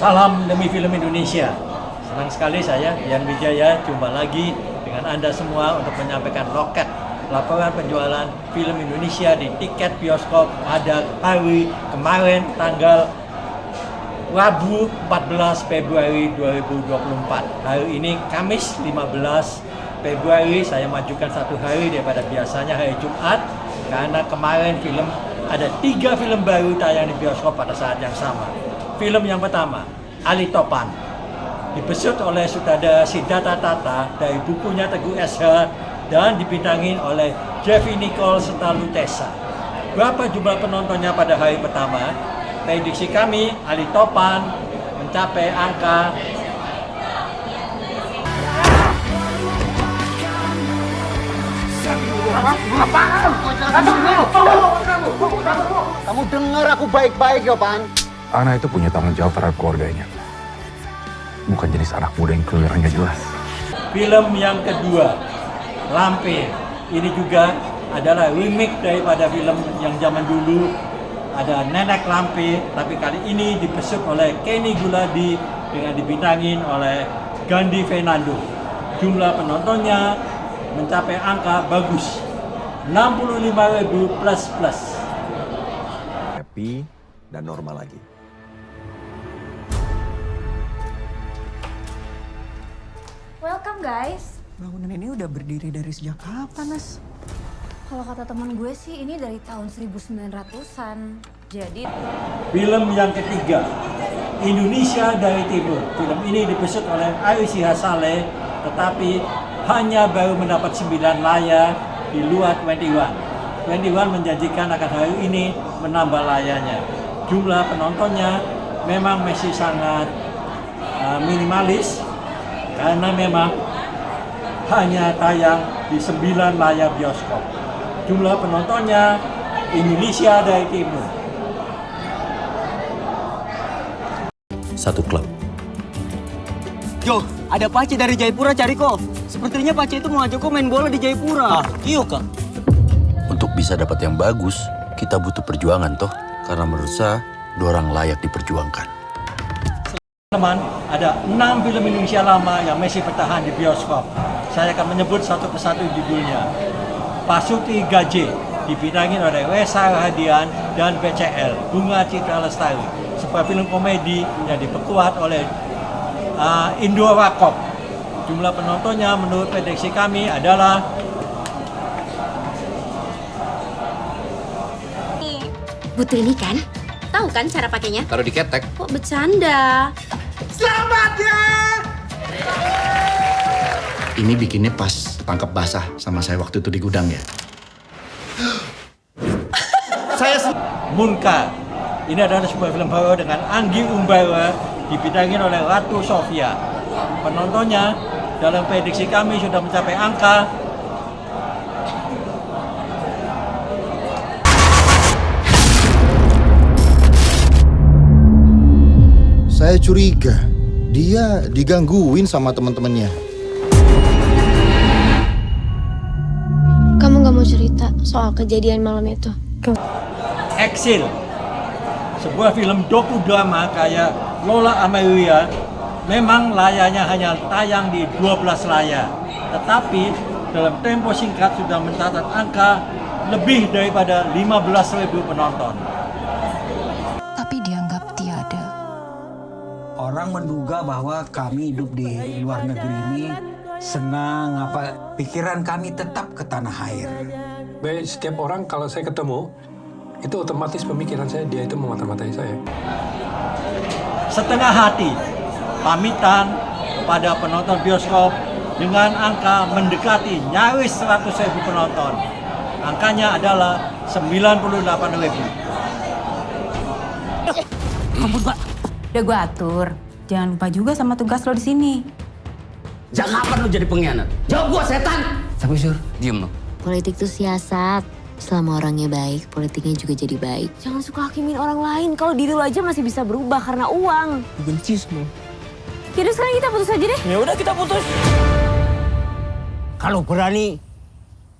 Salam demi film Indonesia. Senang sekali saya, Yan Wijaya, jumpa lagi dengan Anda semua untuk menyampaikan loket laporan penjualan film Indonesia di tiket bioskop pada hari kemarin tanggal Rabu 14 Februari 2024. Hari ini Kamis 15 Februari, saya majukan satu hari daripada biasanya hari Jumat karena kemarin ada 3 film baru tayang di bioskop pada saat yang sama. Film yang pertama, Ali Topan, dibesut oleh sutradara Siddhartha Tata dari bukunya Teguh S.H. dan dibintangin oleh Jeffrey Nicole serta Lutesa. Berapa jumlah penontonnya pada hari pertama? Prediksi kami, Ali Topan mencapai angka Kamu dengar aku baik-baik ya, Pan? Anak itu punya tanggung jawab terhadap keluarganya. Bukan jenis anak muda yang kelihatannya jelas. Film yang kedua, Lampir. Ini juga adalah remake daripada film yang zaman dulu. Ada Nenek Lampir, tapi kali ini dibesut oleh Kenny Guladi dengan dibintangin oleh Gandhi Fernando. Jumlah penontonnya mencapai angka bagus, 65.000 plus. Happy dan normal lagi. Welcome guys. Bangunan ini udah berdiri dari sejak kapan, Nas? Kalau kata teman gue sih ini dari tahun 1900-an. Jadi Film yang ketiga, Indonesia dari Timur. Film ini dibesut oleh Aisyah Saleh, tetapi hanya baru mendapat 9 layar di luar 21. 21 menjanjikan akan hari ini menambah layarnya. Jumlah penontonnya memang masih sangat minimalis karena memang hanya tayang di 9 layar bioskop. Jumlah penontonnya Indonesia dari Timur. Satu klub. Jo, ada Pace dari Jayapura cari kok. Sepertinya Pace itu mau ajak kok main bola di Jayapura. Iya kak. Untuk bisa dapat yang bagus, kita butuh perjuangan toh. Karena menurut saya, 2 orang layak diperjuangkan. Teman, ada 6 film Indonesia lama yang masih bertahan di bioskop. Saya akan menyebut satu persatu judulnya. Pasuti Gaje, dibintangin oleh Reza Rahadian dan BCL, Bunga Citra Lestari. Sebuah film komedi yang diperkuat oleh Indo Rakop. Jumlah penontonnya menurut prediksi kami adalah Putri ini kan? Tahu kan cara pakainya? Taruh di ketek. Kok bercanda? Ini bikinnya pas tangkap basah sama saya waktu itu di gudang ya. Munkar. Ini adalah sebuah film horor dengan Anggi Umbara, dibintangin oleh Ratu Sofia. Penontonnya dalam prediksi kami sudah mencapai angka Saya curiga dia digangguin sama teman-temannya. Kamu gak mau cerita soal kejadian malam itu? Exil. Sebuah film dokudrama kayak Lola Amelia. Memang layarnya hanya tayang di 12 layar. Tetapi dalam tempo singkat sudah mencatat angka lebih daripada 15.000 penonton. Tapi dianggap tiada. Orang menduga bahwa kami hidup di luar negeri ini senang pikiran kami tetap ke tanah air. Baik, setiap orang kalau saya ketemu, itu otomatis pemikiran saya dia itu memata-matai saya. Setengah hati pamitan kepada penonton bioskop dengan angka mendekati nyaris 100.000 penonton. Angkanya adalah 98.000. Ampun, Pak. Udah gue atur. Jangan lupa juga sama tugas lo di sini. Jangan apa lu jadi pengkhianat. Jawab gua setan. Tapi Sur, diem lo. Politik itu siasat. Selama orangnya baik, politiknya juga jadi baik. Jangan suka hakimin orang lain. Kalau diri lo aja masih bisa berubah karena uang. Benci semua. Jadi sekarang kita putus aja deh. Ya udah kita putus. Kalau berani,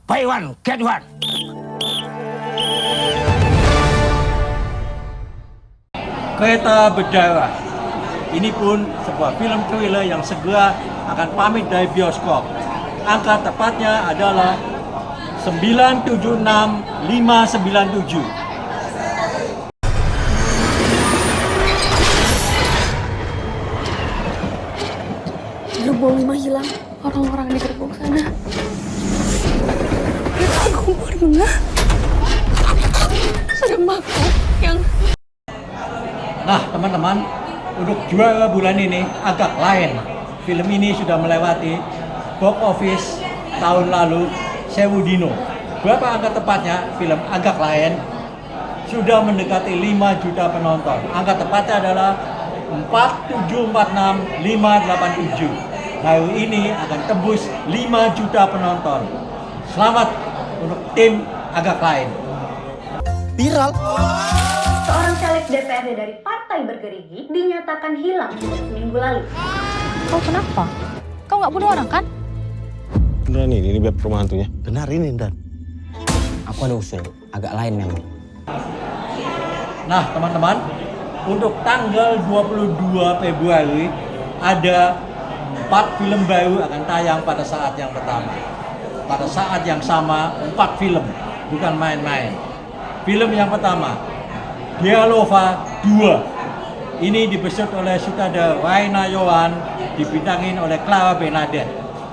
buy one, get one. Kereta berdarah. Ini pun sebuah film thriller yang segera akan pamit dari bioskop. Angka tepatnya adalah 976597. Gerbong 5 hilang, orang-orang di gerbong sana. Aku pernah ada makhluk yang... Nah teman-teman, untuk juara bulan ini agak lain. Film ini sudah melewati box office tahun lalu, Sewu Dino. Berapa angka tepatnya film agak lain? Sudah mendekati 5 juta penonton. Angka tepatnya adalah 4746587. Hari ini akan tembus 5 juta penonton. Selamat untuk tim agak lain. Viral. Seorang caleg DPRD dari Partai Bergerigi dinyatakan hilang seminggu lalu. Kau kenapa? Kau nggak bunuh orang kan? Beneran ini beb rumah hantunya. Benar ini, Dan. Aku ada usul, agak lain memang. Nah teman-teman, untuk tanggal 22 Februari ada 4 film baru akan tayang pada saat yang pertama. Pada saat yang sama 4 film, bukan main-main. Film yang pertama, Dialova 2. Ini dibesut oleh sutradara Raina Yohan, dibintangin oleh Clara Bernadette.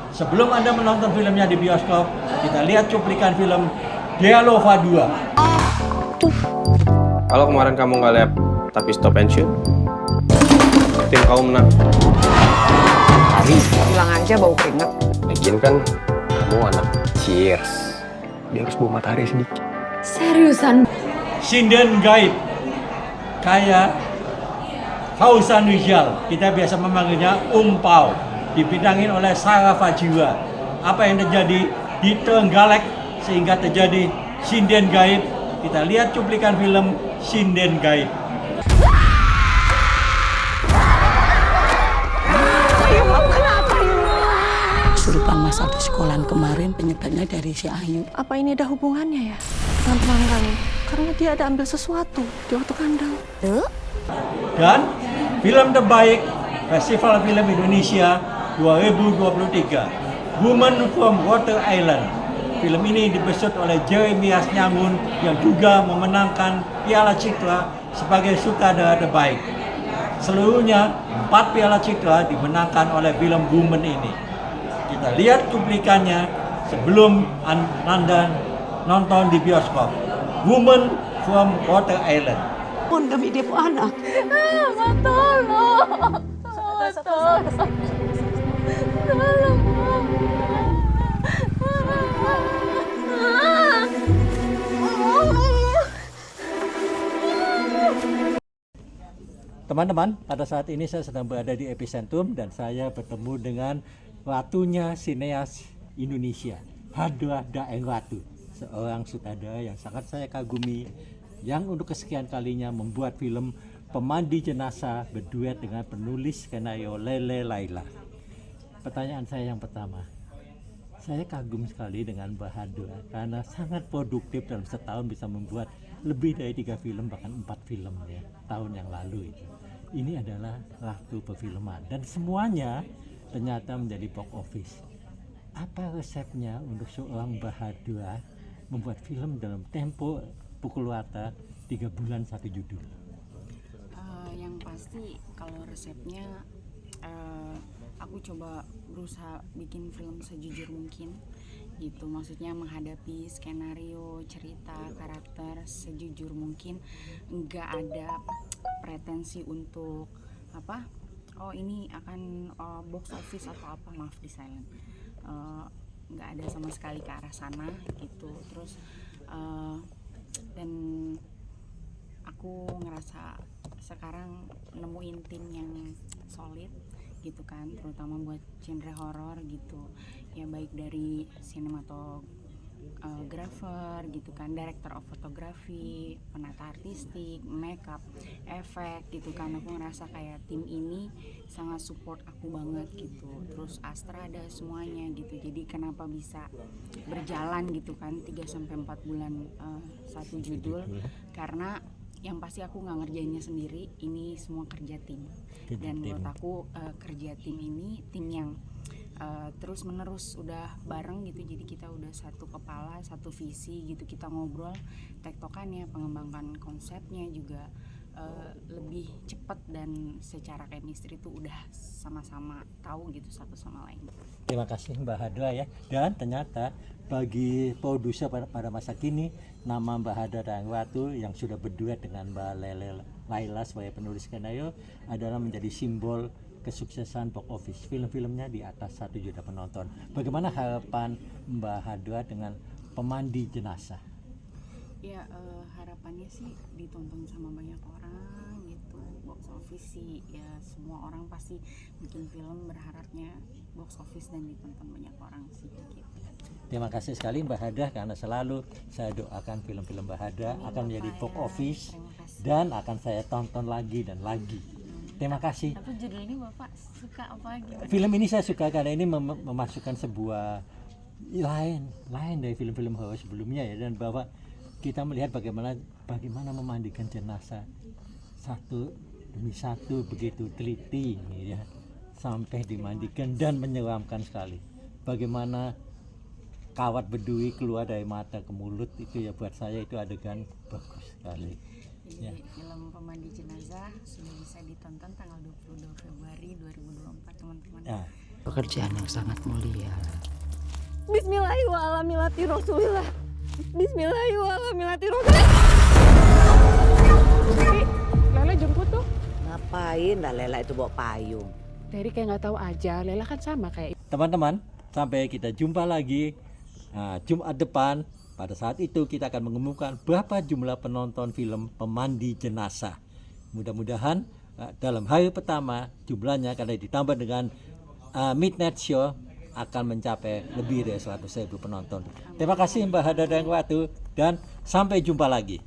Sebelum Anda menonton filmnya di bioskop, kita lihat cuplikan film Dialova 2. Kalau kemarin kamu nggak lihat tapi stop and shoot, tim kamu menang. Bilang aja bau keringat. Lagian kan kamu anak cheers. Dia harus bawa matahari sedikit. Seriusan? Sinden Gaib, kayak Fausan Rizal, kita biasa memanggilnya Pau, dibintangin oleh Sarah Fajira. Apa yang terjadi di Trenggalek sehingga terjadi Sinden Gaib? Kita lihat cuplikan film Sinden Gaib. Kesurupan masa sekolahan kemarin penyebabnya dari si Ayu. Apa ini ada hubungannya ya dengan teman kami? Karena dia ada ambil sesuatu di waktu kandang. Dan film terbaik Festival Film Indonesia 2023, Woman from Water Island. Film ini dibesut oleh Jeremias Nyamun yang juga memenangkan Piala Citra sebagai sutradara terbaik. Seluruhnya 4 Piala Citra dimenangkan oleh film Woman ini. Kita lihat cuplikannya sebelum Anda nonton di bioskop. Woman from Water Island. Demi dia anak. Teman-teman, pada saat ini saya sedang berada di epicentrum dan saya bertemu dengan ratunya sineas Indonesia, Hadra Daeng Ratu, seorang sutradara yang sangat saya kagumi, yang untuk kesekian kalinya membuat film Pemandi Jenazah berduet dengan penulis skenario Lele Laila. Pertanyaan saya yang pertama, saya kagum sekali dengan Mbak Hadra karena sangat produktif dalam setahun bisa membuat lebih dari 3 film bahkan 4 film ya tahun yang lalu itu. Ini adalah ratu perfilman dan semuanya ternyata menjadi box office. Apa resepnya untuk seorang Mbak Hadra membuat film dalam tempo pukul rata 3 bulan 1 judul? Yang pasti kalau resepnya aku coba berusaha bikin film sejujur mungkin gitu, maksudnya menghadapi skenario, cerita, karakter sejujur mungkin, nggak ada pretensi untuk apa, oh ini akan box office atau apa, maaf di silent, nggak ada sama sekali ke arah sana gitu. Terus dan aku ngerasa sekarang nemuin tim yang solid gitu kan, terutama buat genre horor gitu ya, baik dari sinematografer gitu kan, director of photography, penata artistik, makeup, efek gitu kan. Aku ngerasa kayak tim ini sangat support aku banget gitu. Terus Astra ada semuanya gitu, jadi kenapa bisa berjalan gitu kan 3-4 bulan satu judul, karena yang pasti aku nggak ngerjainnya sendiri, ini semua kerja tim. Dan menurut aku kerja tim ini tim yang terus menerus udah bareng gitu, jadi kita udah satu kepala, satu visi gitu, kita ngobrol tektokannya, pengembangkan konsepnya juga lebih cepat dan secara chemistry itu udah sama-sama tahu gitu satu sama lain. Terima kasih Mbak Hada ya. Dan ternyata bagi produser pada masa kini, nama Mbak Hada Danggwatu yang sudah berduet dengan Mbak Laila sebagai penulis skenario adalah menjadi simbol kesuksesan box office. Film-filmnya di atas 1 juta penonton. Bagaimana harapan Mbak Hada dengan Pemandi Jenazah? Ya harapannya sih ditonton sama banyak orang gitu. Box office sih ya semua orang pasti bikin film berharapnya box office dan ditonton banyak orang sih gitu. Terima kasih sekali Mbak Hada, karena selalu saya doakan film-film Mbak Hada akan menjadi box office dan akan saya tonton lagi dan lagi. Terima kasih. Tapi judul ini Bapak suka apa gimana? Film ini saya suka karena ini memasukkan sebuah lain dari film-film horor sebelumnya ya, dan bahwa kita melihat bagaimana memandikan jenazah satu demi satu begitu teliti ya, sampai dimandikan dan menyeramkan sekali. Bagaimana kawat bedui keluar dari mata ke mulut itu ya, buat saya itu adegan bagus sekali. Jadi film Pemandi Jenazah sudah bisa ditonton tanggal 22 Februari 2024 teman-teman. Ya. Pekerjaan yang sangat mulia. Bismillahirrahmanirrahim. Bismillahirrahmanirrahim. Lela jemput tuh. Ngapain lah Lela itu bawa payung? Terry kayak nggak tahu aja. Lela kan sama kayak. Teman-teman, sampai kita jumpa lagi Jumat depan. Pada saat itu kita akan mengumumkan berapa jumlah penonton film Pemandi Jenazah. Mudah-mudahan dalam hari pertama jumlahnya karena ditambah dengan Midnight Show akan mencapai lebih dari 100.000 penonton. Terima kasih Mbak Hada Danggwatu dan sampai jumpa lagi.